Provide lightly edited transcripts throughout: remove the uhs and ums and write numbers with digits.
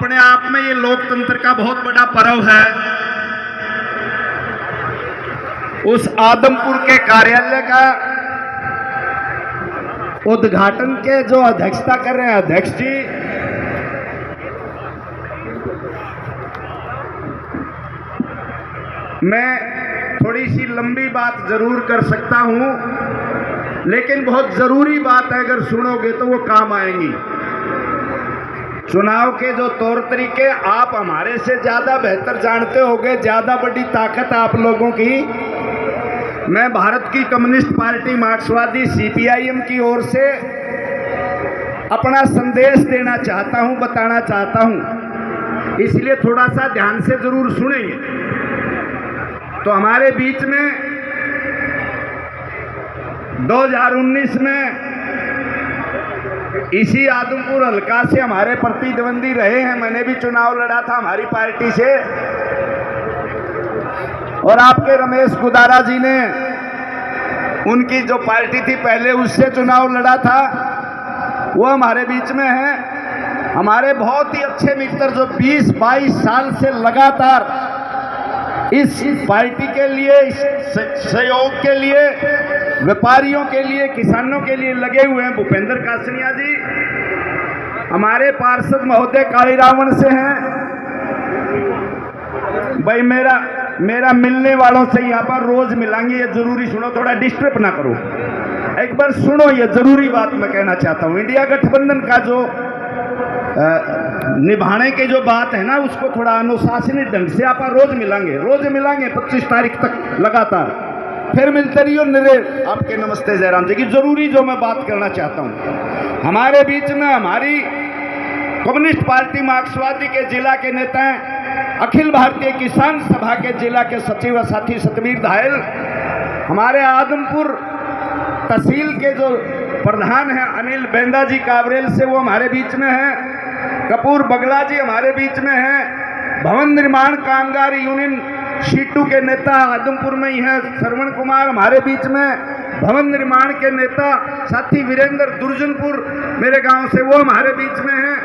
अपने आप में ये लोकतंत्र का बहुत बड़ा पर्व है। उस आदमपुर के कार्यालय का उद्घाटन के जो अध्यक्षता कर रहे हैं अध्यक्ष जी, मैं थोड़ी सी लंबी बात जरूर कर सकता हूं, लेकिन बहुत जरूरी बात है, अगर सुनोगे तो वो काम आएंगी। चुनाव के जो तौर तरीके आप हमारे से ज्यादा बेहतर जानते होंगे, ज्यादा बड़ी ताकत आप लोगों की। मैं भारत की कम्युनिस्ट पार्टी मार्क्सवादी सीपीआईएम की ओर से अपना संदेश देना चाहता हूं, बताना चाहता हूं, इसलिए थोड़ा सा ध्यान से जरूर सुनेंगे। तो हमारे बीच में 2019 में इसी आदमपुर हल्का से हमारे प्रतिद्वंदी रहे हैं, मैंने भी चुनाव लड़ा था हमारी पार्टी से, और आपके रमेश गुदारा जी ने उनकी जो पार्टी थी पहले उससे चुनाव लड़ा था, वो हमारे बीच में है। हमारे बहुत ही अच्छे मित्र जो 20-22 साल से लगातार इस पार्टी के लिए, सहयोग के लिए, व्यापारियों के लिए, किसानों के लिए लगे हुए हैं। भूपेंद्र कासनिया जी हमारे पार्षद महोदय कालीरावण से हैं। भाई मेरा मिलने वालों से यहाँ पर रोज मिलांगे, ये जरूरी सुनो, थोड़ा डिस्टर्ब ना करो, एक बार सुनो, ये जरूरी बात मैं कहना चाहता हूँ। इंडिया गठबंधन का जो निभाने की जो बात है ना, उसको थोड़ा अनुशासनिक ढंग से आप रोज मिलांगे 25 तारीख तक लगातार, फिर मिलते रहिए निरे आपके। नमस्ते जयराम जी की जरूरी जो मैं बात करना चाहता हूँ, हमारे बीच में हमारी कम्युनिस्ट पार्टी मार्क्सवादी के जिला के नेता हैं, अखिल भारतीय किसान सभा के जिला के सचिव व साथी सतबीर धायल, हमारे आदमपुर तहसील के जो प्रधान हैं अनिल बेंदा जी काबरेल से, वो हमारे बीच में हैं। कपूर बगला जी हमारे बीच में हैं। भवन निर्माण कामगार यूनियन शीटू के नेता आदमपुर में ही हैं। श्रवण कुमार हमारे बीच में, भवन निर्माण के नेता साथी वीरेंद्र दुर्जनपुर मेरे गांव से, वो हमारे बीच में हैं।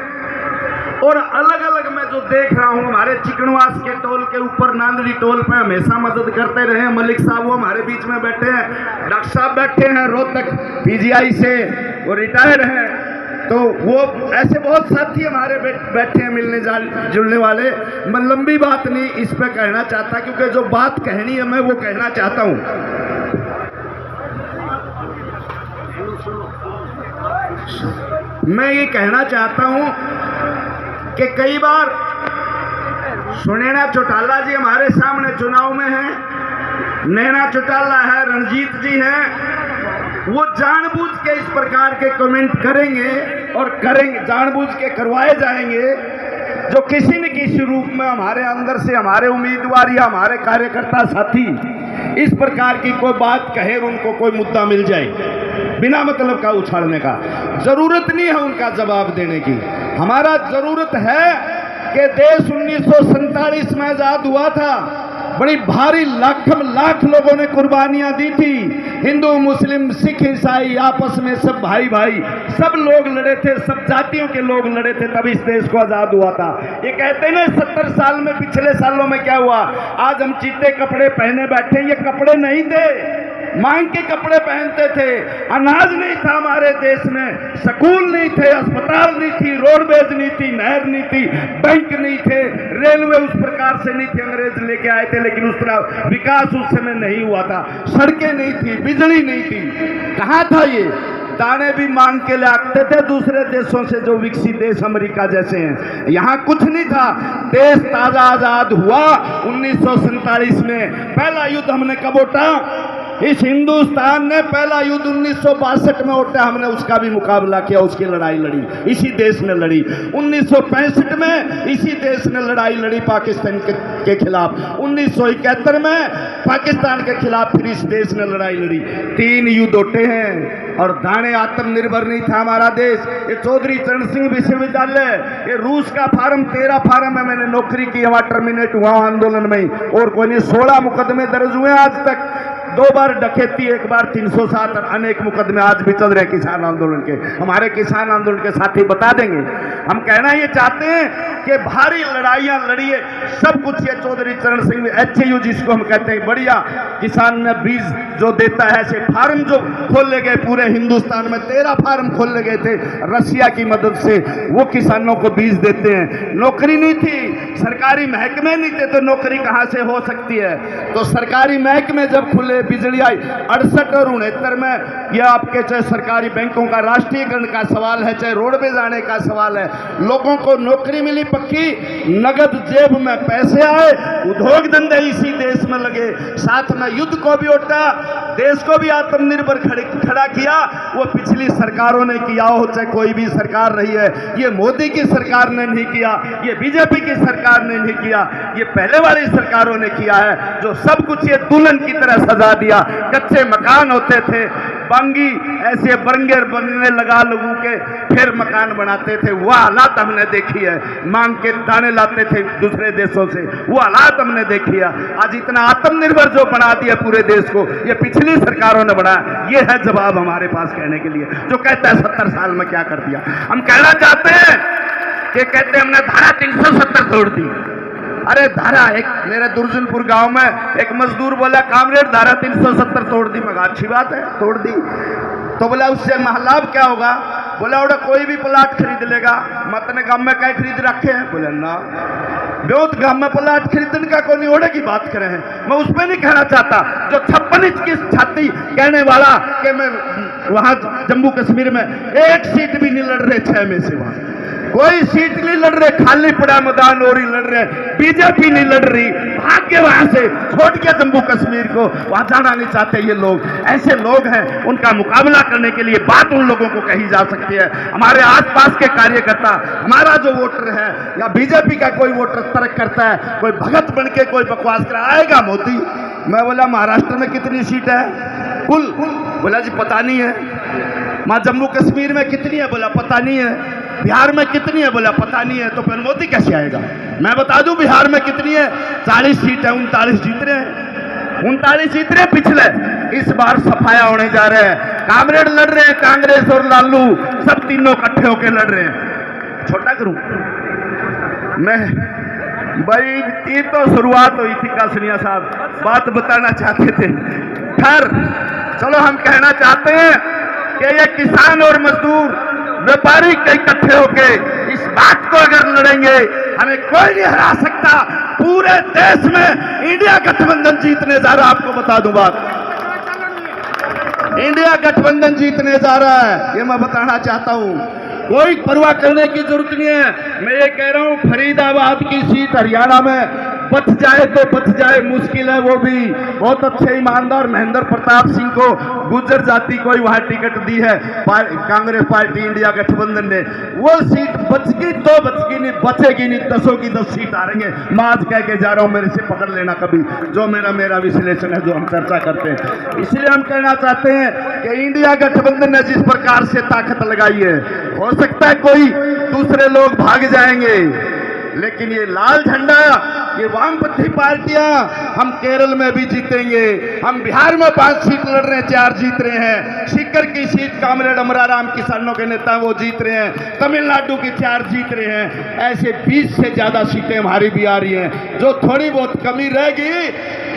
और अलग अलग मैं जो देख रहा हूं, हमारे चिकनवास के टोल के ऊपर नांदड़ी टोल पे हमेशा मदद करते रहे हैं मलिक साहब, वो हमारे बीच में बैठे हैं। डॉक्टर साहब बैठे हैं रोहतक पीजीआई से, वो रिटायर हैं। तो वो ऐसे बहुत साथी हमारे बैठे हैं मिलने जुलने वाले। मैं लंबी बात नहीं इस पे कहना चाहता, क्योंकि जो बात कहनी है मैं वो कहना चाहता हूं। मैं ये कहना चाहता हूं कि कई बार सुनैना चौटाला जी हमारे सामने चुनाव में हैं, नैना चौटाला है, रणजीत जी हैं, वो जानबूझ के इस प्रकार के कमेंट करेंगे और करेंगे, जानबूझ के करवाए जाएंगे, जो किसी न किसी रूप में हमारे अंदर से हमारे उम्मीदवार या हमारे कार्यकर्ता साथी इस प्रकार की कोई बात कहे और उनको कोई मुद्दा मिल जाए बिना मतलब का उछालने का। जरूरत नहीं है उनका जवाब देने की। हमारा जरूरत है कि देश 1947 में आजाद हुआ था, बड़ी भारी लाख लोगों ने कुर्बानियां दी थी। हिंदू मुस्लिम सिख ईसाई आपस में सब भाई भाई सब लोग लड़े थे, सब जातियों के लोग लड़े थे, तब इस देश को आजाद हुआ था। ये कहते हैं ना 70 साल में, पिछले सालों में क्या हुआ, आज हम चीते कपड़े पहने बैठे, ये कपड़े नहीं थे, मांग के कपड़े पहनते थे। अनाज नहीं था हमारे देश में, स्कूल नहीं थे, अस्पताल नहीं थी, रोडवेज नहीं थी, नहर नहीं थी, बैंक नहीं थे, रेलवे उस प्रकार से नहीं थी, अंग्रेज लेके आए थे, लेकिन उस तरह विकास उस समय नहीं हुआ था। सड़कें नहीं थी, बिजली नहीं थी, कहाँ था ये? दाने भी मांग के लाते थे दूसरे देशों से, जो विकसित देश अमेरिका जैसे हैं। यहाँ कुछ नहीं था। देश ताजा आजाद हुआ 1947 में। पहला युद्ध हमने कब उठा? इस हिंदुस्तान ने पहला युद्ध 1962 में उठा, हमने उसका भी मुकाबला किया, उसकी लड़ाई लड़ी, इसी देश ने लड़ी। 1965 में इसी देश ने लड़ाई लड़ी पाकिस्तान के खिलाफ। 1971 में पाकिस्तान के खिलाफ फिर इस देश ने लड़ाई लड़ी। 3 युद्ध उठे हैं और दाने आत्मनिर्भर नहीं था हमारा देश। ये चौधरी चरण सिंह विश्वविद्यालय, ये रूस का फार्म 13 फार्म में मैंने नौकरी की, वहां टर्मिनेट हुआ आंदोलन में, और कोई नहीं। 16 मुकदमे दर्ज हुए आज तक, 2 बार डकैती, 1 बार 307 और अनेक मुकदमे आज भी चल रहे किसान आंदोलन के। हमारे किसान आंदोलन के साथी बता देंगे। हम कहना ये चाहते हैं कि भारी लड़ाइयां लड़िए, सब कुछ ये चौधरी चरण सिंह HAU जिसको हम कहते हैं, बढ़िया किसान ने बीज जो देता है, ऐसे फार्म जो खोले गए पूरे हिंदुस्तान में 13 फार्म खोले गए थे रसिया की मदद से, वो किसानों को बीज देते हैं। नौकरी नहीं थी, सरकारी महकमे नहीं थे, तो नौकरी कहाँ से हो सकती है? तो सरकारी महकमे जब खुले, बिजली आई 68 और 69 में, यह आपके चाहे सरकारी बैंकों का राष्ट्रीयकरण का सवाल है, चाहे रोडवेज आने का सवाल है, लोगों को नौकरी मिली पक्की, नगद जेब में पैसे आए, उद्योग धंधे इसी देश में लगे, साथ में युद्ध को भी उठा, देश को भी आत्मनिर्भर खड़ा किया। वो पिछली सरकारों ने किया हो, चाहे कोई भी सरकार रही है, ये मोदी की सरकार ने नहीं किया, ये बीजेपी की सरकार ने नहीं किया, ये पहले वाली सरकारों ने किया है, जो सब कुछ ये दुल्हन की तरह सजा दिया। कच्चे मकान होते थे, बंगी ऐसे बरंगे बनने लगा लोगों के, फिर मकान बनाते थे, वो हालात हमने देखी है। मांग के दाने लाते थे दूसरे देशों से, वो हालात हमने देखी है। आज इतना आत्मनिर्भर जो बना दिया पूरे देश को, ये पिछली सरकारों ने बढ़ाया। ये है जवाब हमारे पास कहने के लिए, जो कहता है 70 साल में क्या कर दिया। हम कहना चाहते हैं कि कहते हमने धारा 370 तोड़ दी। अरे धारा, एक मेरे दुर्जनपुर गांव में एक मजदूर बोला, कामरेड धारा 370 तोड़ दी। मगर अच्छी बात है, तोड़ दी, तो बोला उससे लाभ क्या होगा? बोला उड़ा कोई भी प्लाट खरीद लेगा। मतने गांव में क्या खरीद रखे हैं? बोले ना, ब्योत गांव में प्लाट खरीदने का कोई ओढ़े की बात करे हैं। मैं उस पर नहीं कहना चाहता जो 56 इंच की छाती कहने वाला कि मैं वहां जम्मू कश्मीर में एक सीट भी नहीं लड़ रहे, 6 में से वहां कोई सीट नहीं लड़ रहे, खाली पड़ा मैदान और ही लड़ रहे, बीजेपी नहीं लड़ रही, भाग के वहां से छोड़ के जम्मू कश्मीर को, वहां जाना नहीं चाहते ये लोग। ऐसे लोग हैं, उनका मुकाबला करने के लिए बात उन लोगों को कही जा सकती है। हमारे आसपास के कार्यकर्ता, हमारा जो वोटर है या बीजेपी का कोई वोटर तर्क करता है, कोई भगत बन के कोई बकवास कर आएगा मोदी। मैं बोला महाराष्ट्र में कितनी सीट है कुल? बोला जी पता नहीं है। वहां जम्मू कश्मीर में कितनी है? बोला पता नहीं है। बिहार में कितनी है? बोला पता नहीं है। तो फिर मोदी कैसे आएगा? मैं बता दूं बिहार में कितनी है, 40 सीट है, 39 जीत रहे हैं, 39 जीत रहे पिछले। इस बार सफाया होने जा रहे हैं, कामरेड लड़ रहे हैं, कांग्रेस और लालू सब तीनों इकट्ठे होकर लड़ रहे हैं। छोटा करूं मैं भाई, ये तो शुरुआत हुई थी, कासनिया साहब बात बताना चाहते थे। खैर चलो, हम कहना चाहते हैं कि ये किसान और मजदूर व्यापारी इकट्ठे होके इस बात को अगर लड़ेंगे, हमें कोई नहीं हरा सकता। पूरे देश में इंडिया गठबंधन जीतने जा रहा है। आपको बता दूं बात, इंडिया गठबंधन जीतने जा रहा है, ये मैं बताना चाहता हूं। कोई परवाह करने की जरूरत नहीं है। मैं ये कह रहा हूं, फरीदाबाद की सीट हरियाणा में बच जाए तो बच जाए, मुश्किल है वो भी। बहुत अच्छे ईमानदार महेंद्र प्रताप सिंह को गुर्जर जाति को ही वहां टिकट दी है कांग्रेस पार्टी इंडिया गठबंधन ने। वो सीट बचगी तो बचगी, नहीं बचेगी नहीं, 10 की 10 सीट आ रही है। मैं आज कह के जा रहा हूं, मेरे से पकड़ लेना कभी, जो मेरा विश्लेषण है, जो हम चर्चा करते हैं। इसलिए हम कहना चाहते हैं कि इंडिया गठबंधन ने जिस प्रकार से ताकत लगाई है, हो सकता है कोई दूसरे लोग भाग जाएंगे, लेकिन ये लाल झंडा, ये वामपंथी पार्टियां, हम केरल में भी जीतेंगे, हम बिहार में 5 सीट लड़ रहे हैं, 4 जीत रहे हैं, सीकर की सीट कामरेड अमराराम किसानों के नेता वो जीत रहे हैं, तमिलनाडु की 4 जीत रहे हैं। ऐसे 20 से ज्यादा सीटें हमारी भी आ रही हैं। जो थोड़ी बहुत कमी रहेगी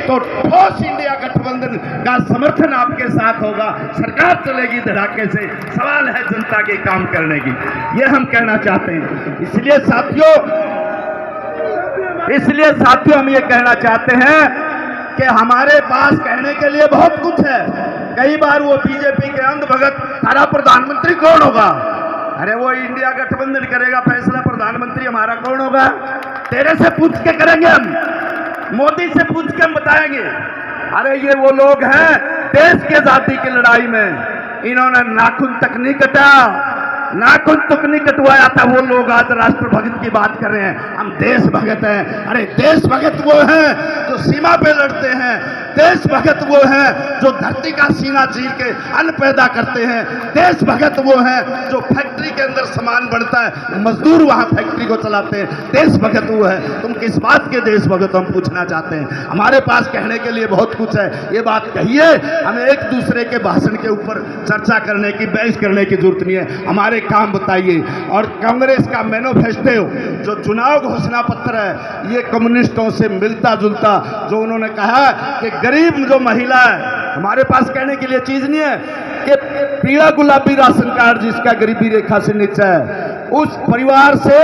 तो ठोस इंडिया गठबंधन का समर्थन आपके साथ होगा, सरकार चलेगी धड़ाके से। सवाल है जनता के काम करने की, ये हम कहना चाहते हैं। इसलिए साथियों हम ये कहना चाहते हैं कि हमारे पास कहने के लिए बहुत कुछ है। कई बार वो बीजेपी के अंधभगत, हमारा प्रधानमंत्री कौन होगा? अरे वो इंडिया गठबंधन करेगा फैसला, प्रधानमंत्री हमारा कौन होगा? तेरे से पूछ के करेंगे हम, मोदी से पूछ के हम बताएंगे। अरे ये वो लोग हैं देश की आजादी की लड़ाई में, इन्होंने नाखून तक नहीं कटा, नाखून तक नहीं कटवाया था। वो लोग आज राष्ट्रभक्त की बात कर रहे हैं, हम देश भगत हैं। अरे देश भगत वो हैं जो सीमा पे लड़ते हैं, देशभक्त वो हैं जो धरती का सीना चीर के अन्न पैदा करते हैं। देशभक्त वो हैं जो फैक्ट्री के अंदर सामान बनता है, मजदूर वहां फैक्ट्री को चलाते हैं। देशभक्त वो है। तुम किस बात के देशभक्त हम पूछना चाहते हैं। हमारे पास कहने के लिए बहुत कुछ है, ये बात कहिए। हमें एक दूसरे के भाषण के ऊपर चर्चा करने की, बहस करने की जरूरत नहीं है। हमारे काम बताइए। और कांग्रेस का मैनिफेस्टो जो चुनाव घोषणा पत्र है, ये कम्युनिस्टों से मिलता जुलता। जो उन्होंने कहा कि गरीब जो महिला है, हमारे पास कहने के लिए चीज नहीं है कि पीला गुलाबी राशन कार्ड जिसका गरीबी रेखा से नीचे है, उस परिवार से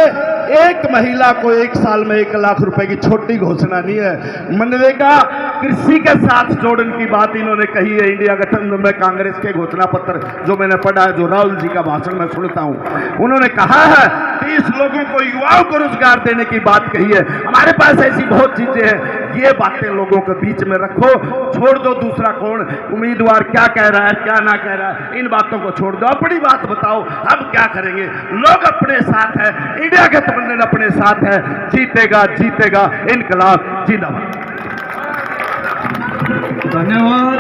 एक महिला को 1 साल में 1 लाख रुपए की छोटी घोषणा नहीं है। मनरेगा कृषि के साथ जोड़ने की बात इन्होंने कही है। इंडिया गठबंधन में कांग्रेस के घोषणा पत्र जो मैंने पढ़ा है, जो राहुल जी का भाषण मैं सुनता हूं, उन्होंने कहा है 30 लोगों को, युवाओं को रोजगार देने की बात कही है। हमारे पास ऐसी बहुत चीजें हैं। ये बातें लोगों के बीच में रखो, छोड़ दो दूसरा कौन उम्मीदवार क्या कह रहा है, क्या ना कह रहा है, इन बातों को छोड़ दो। अपनी बात बताओ, हम क्या करेंगे। लोग अपने साथ है, इंडिया गठबंधन अपने साथ है। जीतेगा जीतेगा, इनकलाब जिंदाबाद। धन्यवाद।